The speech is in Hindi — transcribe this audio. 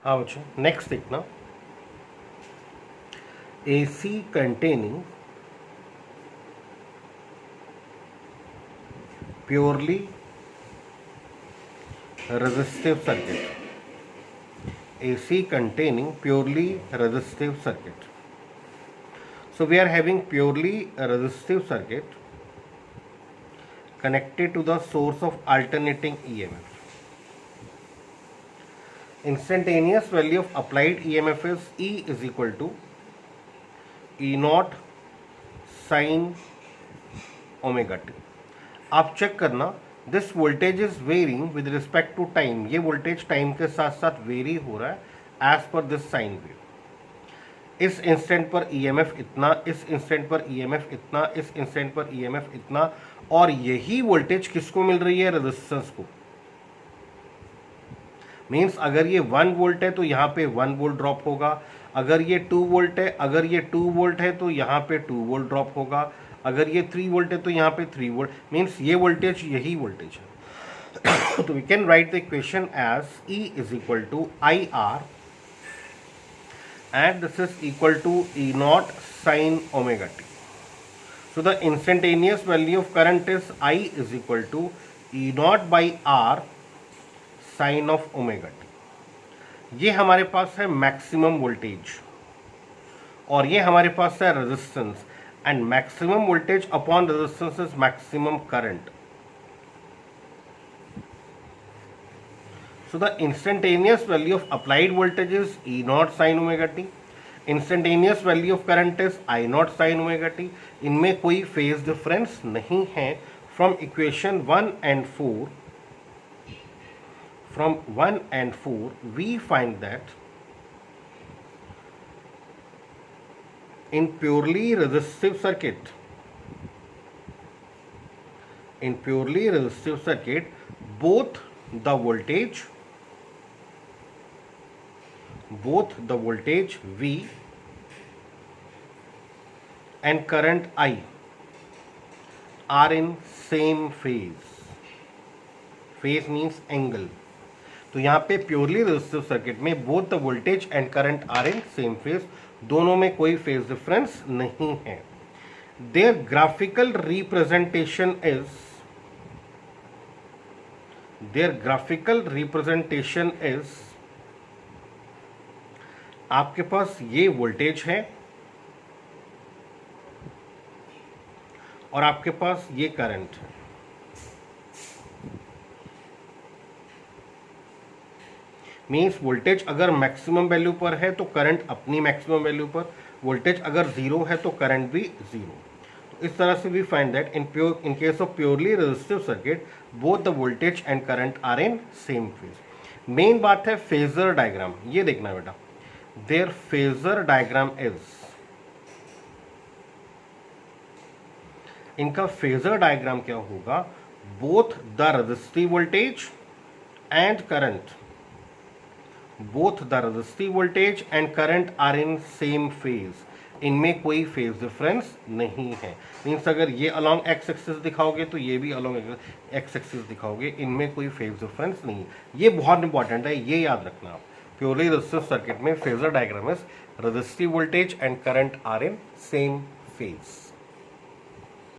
हाँ बच्चों, नेक्स्ट देखना, AC containing purely resistive circuit. AC containing purely resistive circuit. So we are having purely resistive circuit connected to the source of alternating EMF. Instantaneous value of applied EMF is E is equal to E naught sin omega t. आप चेक करना, this voltage is varying with respect to time. ये वोल्टेज टाइम के साथ साथ वेरी हो रहा है एज पर दिस साइन वेव. इस इंस्टेंट पर ईएमएफ इतना, इस इंस्टेंट पर ईएमएफ इतना, इस इंस्टेंट पर ईएमएफ इतना, और यही वोल्टेज किसको मिल रही है? रेजिस्टेंस को. मीन्स अगर ये 1 वोल्ट है तो यहाँ पे 1 वोल्ट ड्रॉप होगा, अगर ये 2 वोल्ट है, अगर ये 2 वोल्ट है तो यहाँ पे 2 वोल्ट ड्रॉप होगा, अगर ये 3 वोल्ट है तो यहाँ पे 3 वोल्ट. मीन्स ये वोल्टेज यही वोल्टेज है. तो we can write the equation as E is equal to IR and this is equal to E naught sin omega t. So the instantaneous value of current is I is equal to E naught by R sin of omega t. ये हमारे पास है मैक्सिमम वोल्टेज और ये हमारे पास है resistance, and maximum voltage upon resistance is maximum current. So the instantaneous value of applied voltage is E naught sin omega t. Instantaneous value of current is I naught sin omega t. इनमें कोई फेज डिफरेंस नहीं है. From equation 1 and 4, from 1 and 4, we find that in purely resistive circuit, both the voltage V and current I are in same phase. Phase means angle. तो यहाँ पे प्योरली रेजिस्टिव सर्किट में both the voltage and current are in same phase. दोनों में कोई फेज डिफरेंस नहीं है. देयर ग्राफिकल रिप्रेजेंटेशन इज आपके पास ये वोल्टेज है और आपके पास ये करंट है. मीन्स वोल्टेज अगर मैक्सिमम वैल्यू पर है तो करंट अपनी मैक्सिमम वैल्यू पर, वोल्टेज अगर जीरो है तो करंट भी जीरो. तो इस तरह से we find that in case of purely resistive circuit both the voltage and current are in same phase. मेन बात है फेजर डायग्राम. ये देखना बेटा, देयर फेजर डायग्राम इज, इनका फेजर डायग्राम क्या होगा? Both the resistive voltage and current, both the resistive voltage and current are in same phase. इनमें कोई फेज डिफरेंस नहीं है. मीन्स अगर ये अलॉन्ग एक्स एक्सिस दिखाओगे तो ये भी अलॉन्ग एक्स एक्सिस दिखाओगे, इनमें कोई फेज डिफरेंस नहीं है. ये बहुत इंपॉर्टेंट है, ये याद रखना आप. प्योरली रेजिस्टिव सर्किट में phasor diagram is resistive voltage and current are in same phase.